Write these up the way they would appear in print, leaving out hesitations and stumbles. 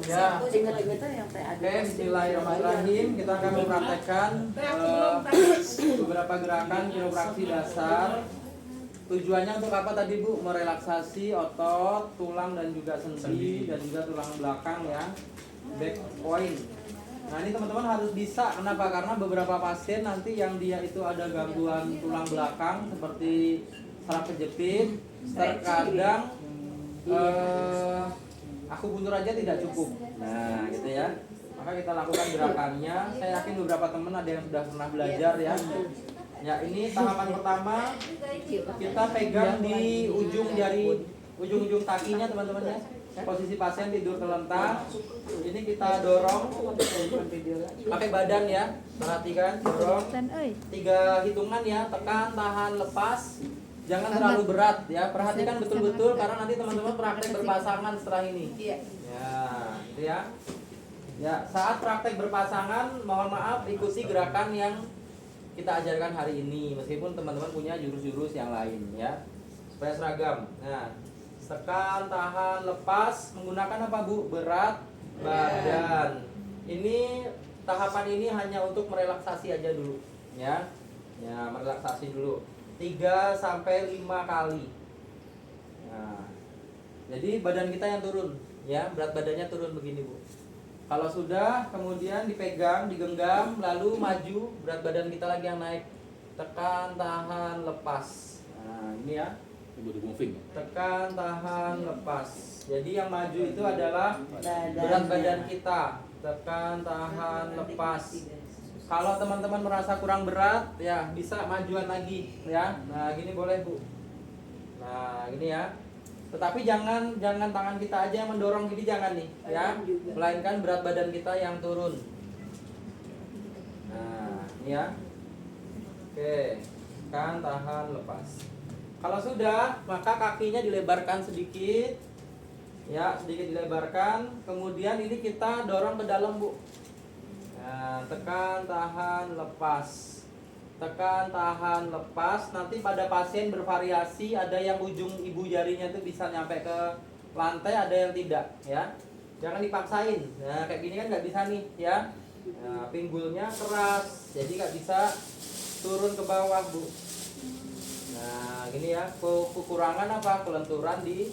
Ya. Ingat-ingat yang saya ada. Oke, bismillahirrahmanirrahim. Kita akan mempraktekkan beberapa gerakan kiropraksi dasar. Tujuannya untuk apa tadi Bu? Merelaksasi otot, tulang dan juga sendi dan juga tulang belakang ya. Back point. Nah ini teman-teman harus bisa. Kenapa? Karena beberapa pasien nanti yang dia itu ada gangguan tulang belakang seperti saraf kejepit, terkadang aku buntur aja tidak cukup. Nah gitu ya. Maka kita lakukan gerakannya. Saya yakin beberapa teman ada yang sudah pernah belajar ya. Ya ini tahapan pertama, kita pegang di ujung jari, ujung-ujung kakinya teman-teman ya. Posisi pasien tidur terlentang. Ini kita dorong pakai badan ya. Perhatikan, dorong 3 hitungan ya. Tekan, tahan, lepas. Jangan terlalu berat ya. Perhatikan betul-betul karena nanti teman-teman praktek berpasangan setelah ini. Ya, gitu ya. Ya, saat praktek berpasangan, mohon maaf ikuti gerakan yang kita ajarkan hari ini, meskipun teman-teman punya jurus-jurus yang lain ya, supaya seragam. Nah, tekan, tahan, lepas, menggunakan apa Bu? Berat badan. Ini tahapan ini hanya untuk merelaksasi aja dulu ya. Ya, merelaksasi dulu 3 sampai 5 kali. Nah, jadi badan kita yang turun ya, berat badannya turun begini Bu. Kalau sudah, kemudian dipegang, digenggam, lalu maju, berat badan kita lagi yang naik. Tekan, tahan, lepas. Nah, ini ya. Tekan, tahan, lepas. Jadi yang maju itu adalah berat badan kita. Tekan, tahan, lepas. Kalau teman-teman merasa kurang berat, ya bisa majuan lagi, ya. Nah, gini boleh Bu. Nah, gini ya. Tetapi jangan tangan kita aja yang mendorong, gini jangan nih ya, melainkan berat badan kita yang turun. Nah ini ya. Oke, kan tahan lepas. Kalau sudah, maka kakinya dilebarkan sedikit ya, sedikit dilebarkan. Kemudian ini kita dorong ke dalam Bu. Nah, tekan, tahan, lepas. Tekan, tahan, lepas. Nanti pada pasien bervariasi, ada yang ujung ibu jarinya itu bisa nyampe ke lantai, ada yang tidak ya. Jangan dipaksain. Nah kayak gini kan nggak bisa nih ya. Nah, pinggulnya keras, jadi nggak bisa turun ke bawah Bu. Nah gini ya, kekurangan apa? Kelenturan di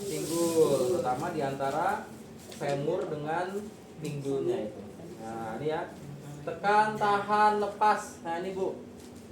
pinggul, terutama di antara femur dengan pinggulnya itu. Nah ini ya. Tekan, tahan, lepas. Nah ini Bu.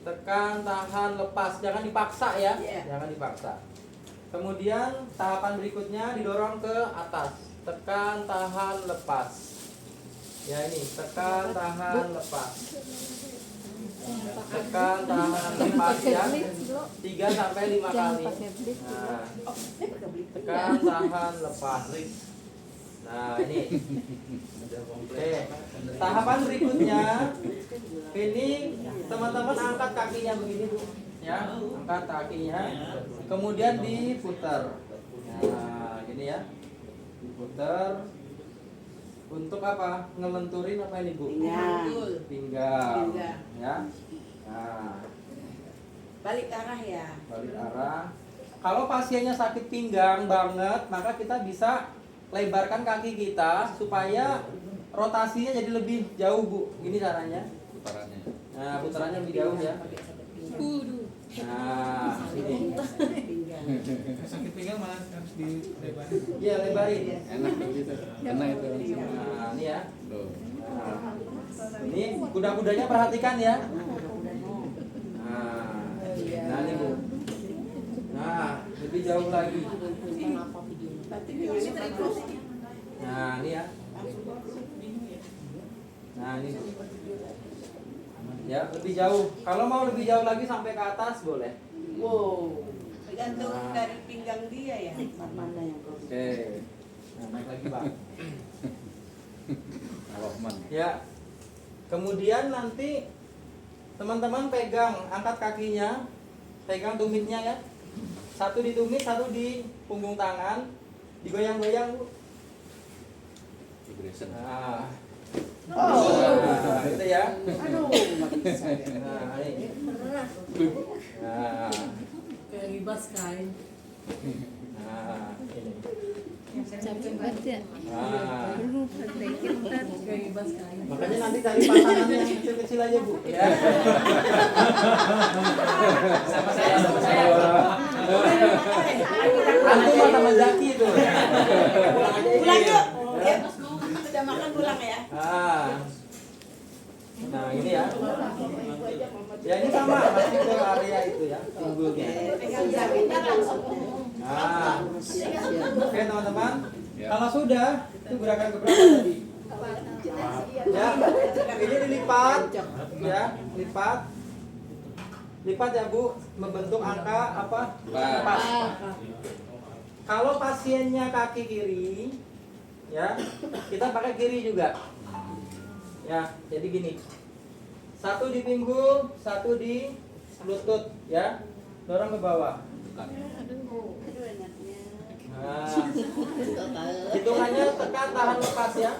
Tekan, tahan, lepas. Jangan dipaksa ya. Jangan dipaksa. Kemudian tahapan berikutnya didorong ke atas. Tekan, tahan, lepas. Ya ini. Tekan, tahan, lepas. Tekan, tahan, lepas ya. 3 sampai 5 kali. Nah. Tekan, tahan, lepas. Nah ini. Oke. Tahapan berikutnya, ini teman-teman angkat kakinya begini Bu, ya, angkat kakinya, kemudian diputar. Nah gini ya, diputar. Untuk apa? Ngelenturin apa ini Bu? Pinggang. Ya. Nah. Balik arah ya. Balik arah. Kalau pasiennya sakit pinggang banget, maka kita bisa lebarkan kaki kita supaya rotasinya jadi lebih jauh Bu. Ini caranya. Putarannya. Nah, putarannya lebih jauh ya. Nah, ini. Sakit pinggang malah harus dilebarin. Iya, lebarin. Enak begitu. Enak itu. Nah, ini ya. Nah, ini kuda-kudanya perhatikan ya. Nah, ini Bu. Nah, lebih jauh lagi. Nah, ini ya. Nah, ini. Ya, lebih jauh. Kalau mau lebih jauh lagi sampai ke atas boleh. Wow. Tergantung dari pinggang dia ya. Mana yang kau? Oke. Nah, naik lagi, Pak. Rahman. Ya. Kemudian nanti teman-teman pegang, angkat kakinya, pegang tumitnya ya. Satu di tumit, satu di punggung tangan, digoyang-goyang Bu. Nah, itu ya. Aduh, nggak bisa. Nah, ini. Nah, Kayak ribas kain. nah, ini. Capek banget ya. Nah, Perlu praktekin ntar. makanya nanti cari pasangan yang kecil-kecil aja bu. Ya. Sama saya. Antum mah teman Zaki itu. Pulang yuk. Ya. Sudah makan pulang ya. Nah ini ya. Ya ini sama masih ke area itu ya, pinggulnya. Nah, oke teman-teman. Kalau sudah, itu gerakan keberapa tadi? Ya, ini dilipat, ya, lipat, lipat ya bu, membentuk angka apa? 4. Kalau pasiennya kaki kiri, ya, kita pakai kiri juga. Ya, jadi gini. Satu di pinggul, satu di lutut, ya. Dorong ke bawah. Nah, hitungannya tekan, tahan, lepas ya.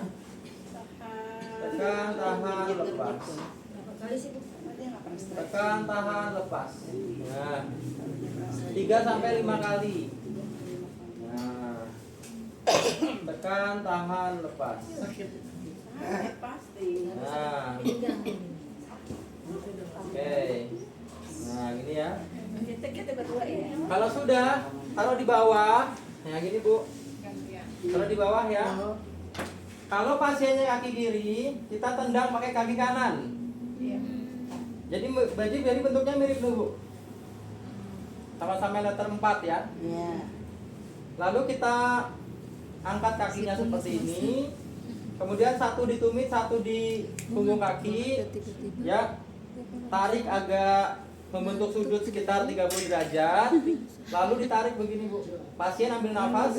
Tekan, tahan, lepas. Tekan, tahan, lepas. Nah, 3 sampai 5 kali. Nah, tekan, tahan, lepas. Pasti. Nah, oke. Nah, gini ya. Kita berdua ya. Kalau sudah, taruh di bawah. Nah, gini bu. Taruh di bawah ya. Kalau pasiennya kaki kiri, kita tendang pakai kaki kanan. Jadi bentuknya mirip dulu. Sama-sama letter 4 ya. Iya. Lalu kita angkat kakinya seperti ini. Kemudian satu di tumit, satu di punggung kaki. Ya. Tarik agak membentuk sudut sekitar 30 derajat. Lalu ditarik begini bu. Pasien ambil nafas,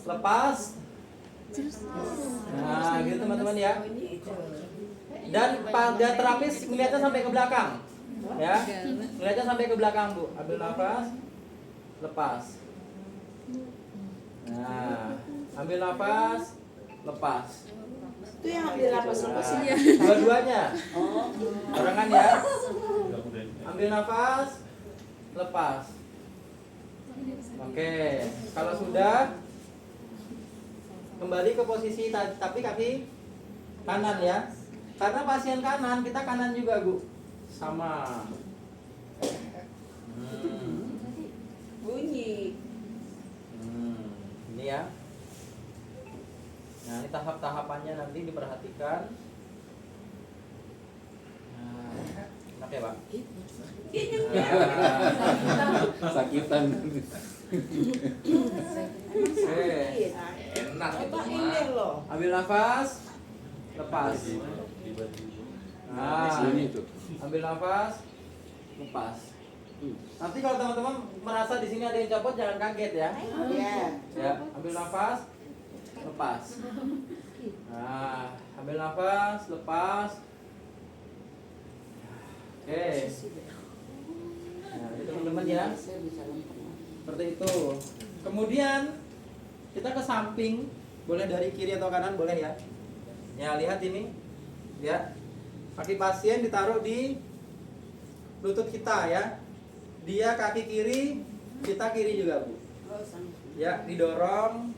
lepas. Nah, gitu teman-teman ya. Dan pada terapis melihatnya sampai ke belakang. Ya. Melihatnya sampai ke belakang bu. Ambil nafas, lepas. Nah, ambil nafas, lepas. Itu yang ambil lepas Nah, dua-duanya. Barengan ya. Ambil nafas, lepas. Oke, kalau sudah kembali ke posisi tapi kaki kanan ya. Karena pasien kanan, kita kanan juga bu. Sama. bunyi. Ini ya. Nah, ini tahap-tahapannya nanti diperhatikan. Nah, enak ya, Pak? Sakitan. Oke. Enak itu Coba ini mah. loh. Ambil nafas, lepas. Nah, Itu. ambil nafas, lepas. Nanti kalau teman-teman merasa di sini ada yang copot, jangan kaget ya. Iya. Ya, ambil nafas, lepas. Nah, ambil nafas, lepas. Oke. Nah, ini teman-teman ya. Seperti itu. Kemudian kita ke samping, boleh dari kiri atau kanan boleh ya. Ya, lihat ini. Ya. Kaki pasien ditaruh di lutut kita ya. Dia kaki kiri, kita kiri juga, Bu. Ya, didorong.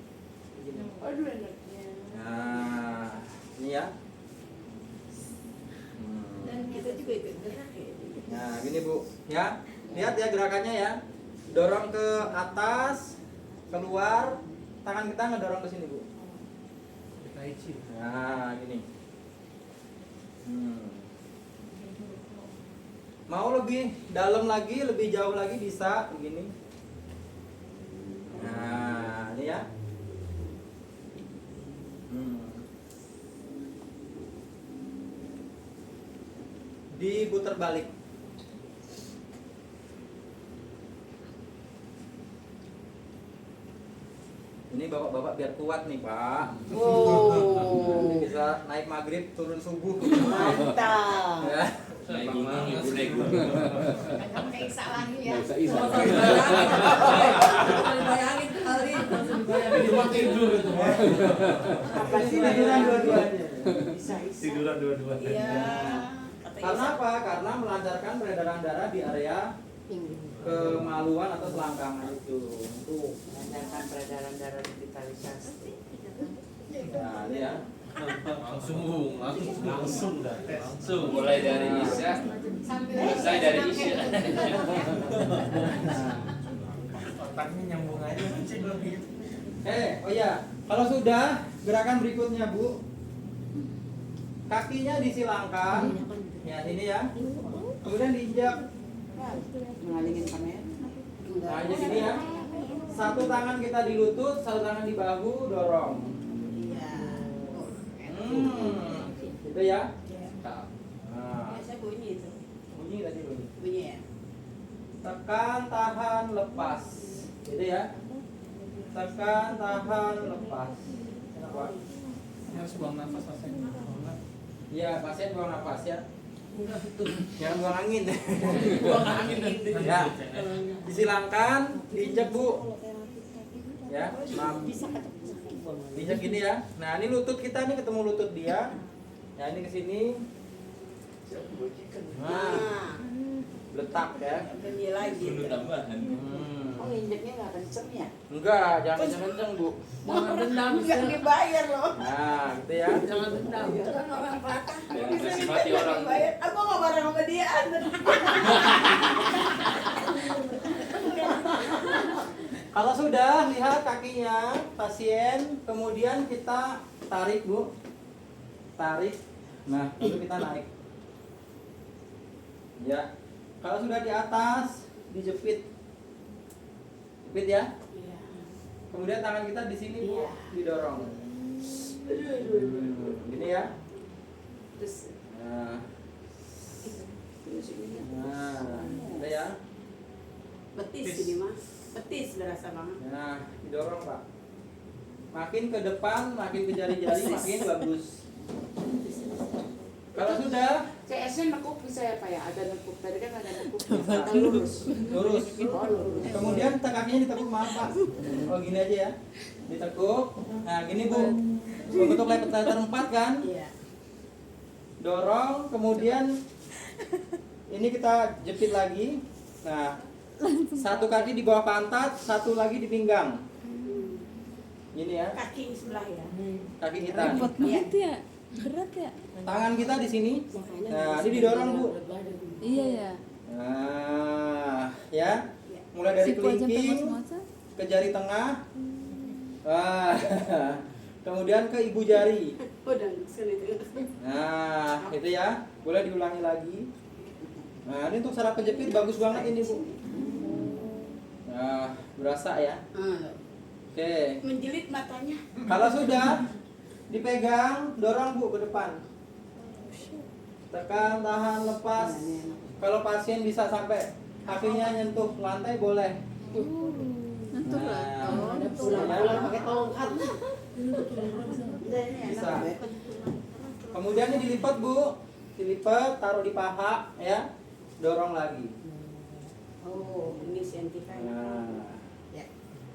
Aduh enaknya. Nah, ini ya. Dan kita juga ikut gerak ya. Nah, gini Bu, ya. Lihat ya gerakannya ya. Dorong ke atas, keluar, tangan kita ngedorong ke sini, Bu. Nah, gini. Mau lebih dalam lagi, lebih jauh lagi bisa begini. Nah, ini ya. Diputar balik. Ini bapak-bapak biar kuat nih Pak. Wow. Nanti bisa naik maghrib turun subuh. Mantap. Ya. Naik gunung, naik gunung. Pakai Isa lagi ya. Nggak usah isa. Bayangin kali, Cuma tidur itu mah. Apa sih Tiduran dua-duanya. Bisa-bisa. Tiduran dua-dua. Iya. Kata Karena Isa. apa? Karena melancarkan peredaran darah di area kemaluan atau selangkangan itu. Mengandalkan peredaran darah revitalisasi. Nah, ini ya. Langsung mulai dari Isya, selesai dari Isya. Otaknya nyambung aja sih gitu. Oh ya, kalau sudah gerakan berikutnya Bu, kakinya disilangkan, ya sini ya, kemudian diinjak, Mengalingin kamera. nah jadi ini ya, satu tangan kita di lutut, satu tangan di bahu, dorong, Iya. gitu ya. Iya. Nah, Biasa bunyi itu. bunyi tadi bunyi. Bunyi ya. Tekan, tahan, lepas, gitu ya. Tekan, tahan, lepas. Kenapa? Harus buang nafas pasien. Iya, pasien buang nafas ya. Jangan buang angin. Buang angin. Ya, disilangkan, diinjek Bu. Ya, diinjek gini ya. Nah, ini lutut kita nih ketemu lutut dia. Nah, ini ke sini. Nah, Nah, letak ya. bunyi lagi. Dulu tambahan. Oh, injeknya nggak kenceng ya? Enggak, jangan kenceng-kenceng Bu. Jangan dendam. Nggak dibayar loh. Nah, gitu ya. Jangan dendam. Kan orang patah. Jangan kasih mati orang. Bayar. Aku nggak bareng sama dia. Kalau sudah lihat kakinya pasien, kemudian kita tarik Bu, tarik. Nah, lalu kita naik. Ya, kalau sudah di atas, dijepit, jepit ya. Iya. Kemudian tangan kita di sini Bu, Iya. didorong. Gini ya. Terus Nah, terus ini udah ya. betis ini mah. Betis berasa banget. Nah, didorong Pak. Makin ke depan, makin ke jari-jari, makin bagus. Kalau sudah CS-nya nekuk bisa ya Pak ya? Ada nekuk. Tadi kan ada nekuk. Bisa. Atau lurus. lurus. Oh, lurus. Kemudian kakinya ditekuk, maaf Pak. Oh gini aja ya, ditekuk. Nah gini Bu, bentuk letter 4 kan. Iya. Dorong, kemudian ini kita jepit lagi. Nah, satu kaki di bawah pantat, satu lagi di pinggang. Gini ya, Kaki sebelah ya. kaki kita. Repot banget ya. Berat ya. Tangan kita di sini. Nah, ini didorong Bu. Iya ya. Nah, ya. Mulai dari Siku aja kelingking masa. ke jari tengah. Wah. Kemudian ke ibu jari. Udah sini. Nah, itu ya. Boleh diulangi lagi. Nah, ini untuk saraf kejepit bagus banget ini, Bu. Nah, berasa ya. Oke. Menjelit matanya. Kalau sudah dipegang, dorong Bu ke depan. Tekan, tahan, lepas. Kalau pasien bisa sampai kakinya nyentuh lantai boleh. Nyentuh lah. Nah, Pulang pakai tongkat. bisa. Kemudian ini dilipat Bu, dilipat, taruh di paha ya, dorong lagi. Oh, ini scientific. Nah, Ya.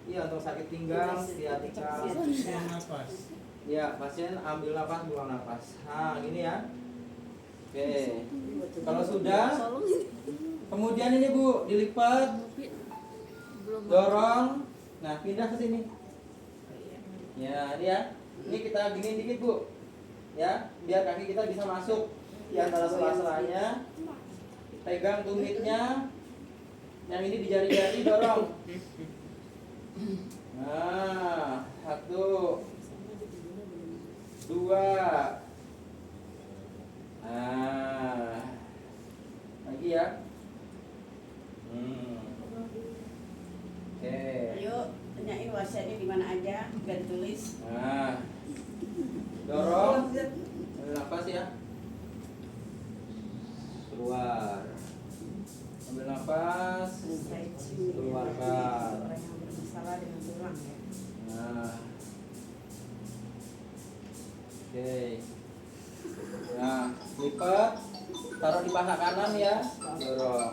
iya untuk sakit pinggang, sciatica. Buang nafas. Ya, pasien ambil nafas, buang nafas. Nah, gini ya. Oke. Kalau sudah, kemudian ini Bu, dilipat, dorong. Nah, pindah ke sini. Ya, ini ya. Ini kita gini dikit Bu. Ya, biar kaki kita bisa masuk di antara sela-selanya. Pegang tumitnya. Yang ini di jari-jari dorong. Nah, 1 2. Nah, lagi ya. Oke. Ayo, tanyain wasiatnya di mana aja, biar ditulis. Nah, dorong. Ambil nafas ya. Keluar. Ambil nafas. Keluarkan. Orang yang bermasalah dengan tulang ya. Nah. Oke. Nah, lipat, taruh di paha kanan ya, dorong.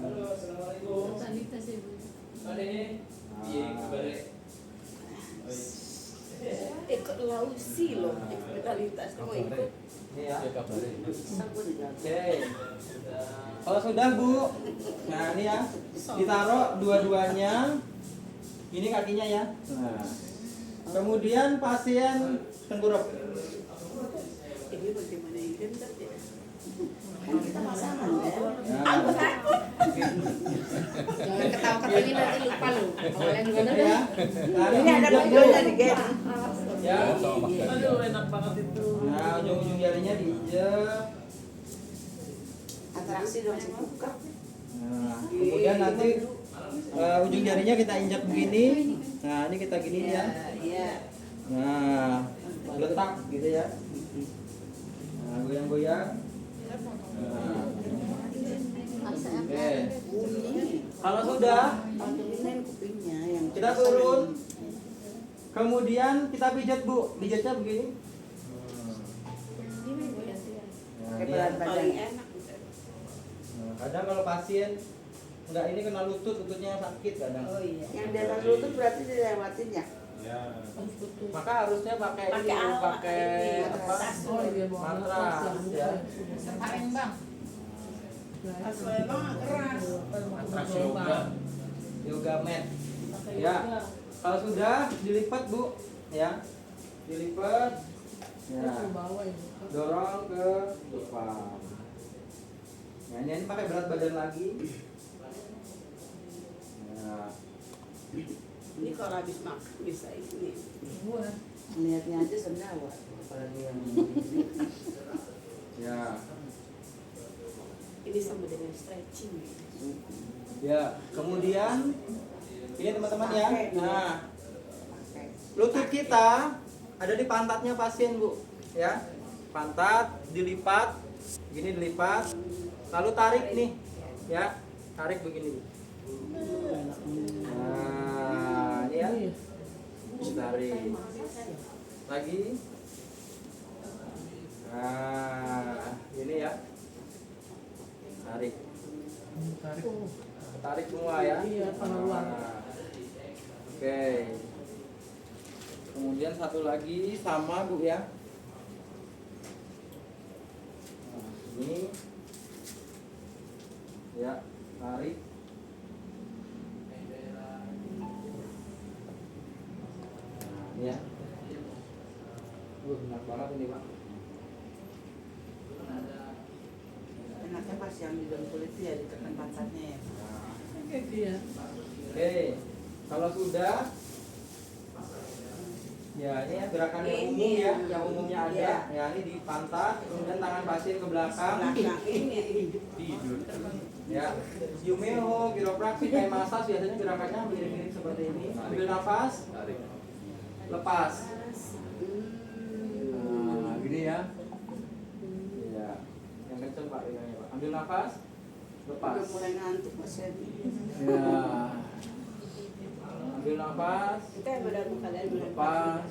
Halo, assalamualaikum. Sanitas ya Bu. Ada ini? Iya, kabar. ikut lausi loh, ikut vitalitas mau ikut. Ini ya. Sanggup juga. Oke. Kalau sudah Bu, nah ini ya, ditaruh dua-duanya. Ini kakinya ya. Nah, kemudian pasien tengkurap. Ini bagaimana yang pintar ya? Kan kita pasangan ya. Nah, Aku takut. Jangan ketawa-ketawa ini nanti lupa lu. Awalnya gimana ini ya. Nah, Ini ada ujung videonya Bu. di game. Ya. Aduh enak banget itu. Nah, ujung-ujung jarinya diinjek. Atraksi dong buka. Nah, kemudian nanti ujung jarinya kita injak begini. Nah, ini kita gini ya. Iya. Nah, letak gitu ya. Nah, goyang-goyang. Nah, oke. Kalau sudah, Pantulin kupingnya yang kita turun. Kemudian kita pijat Bu. Pijatnya begini. Nah, pakai ini ya. berat badan enak. Nah, kadang kalau pasien enggak ini kena lutut, lututnya sakit kadang. Oh iya. Yang di atas lutut berarti dilewatin ya? Ya. Maka harusnya pakai ini, Pakai alat, pakai ini, apa? matras. Matras ya. Palembang. Aswelong keras. Matras yoga. Yoga mat. Ya. Kalau sudah dilipat Bu, ya. Dilipat. Ya. Dorong ke depan. Nah, ini pakai berat badan lagi. Nah, Ini kalau habis makan bisa ini. Lihatnya aja sendawa. Apalagi yang ya. Ini sama dengan stretching. Ya, kemudian ini teman-teman ya. Nah, lutut kita ada di pantatnya pasien Bu, ya. Pantat dilipat, gini dilipat, lalu tarik nih, ya. Tarik begini. Nah, ini ya. Tarik. Lagi. Nah, ini ya. Tarik. Tarik semua ya. Nah, oke. Kemudian satu lagi sama Bu ya. Nah, ini ya, tarik. Nah, ini ya. Enak banget ini Pak. enaknya pas yang di dalam kulit itu ya ditekan pantatnya ya. Oke, kalau sudah, ya ini ya gerakan yang umum ya, yang umumnya ada. Ya ini di pantat, kemudian tangan pasien ke belakang. Belakang ini. Tidur. Ya, Yumeo, kiropraktik, kayak massage biasanya gerakannya mirip-mirip seperti ini. Ambil nafas, lepas. Nah, gini ya. Ya, yang kenceng Pak, pegangnya Pak. Ambil nafas, lepas. Udah mulai ngantuk pasien. Ya. Ambil nafas, Kita yang badan kalian lepas.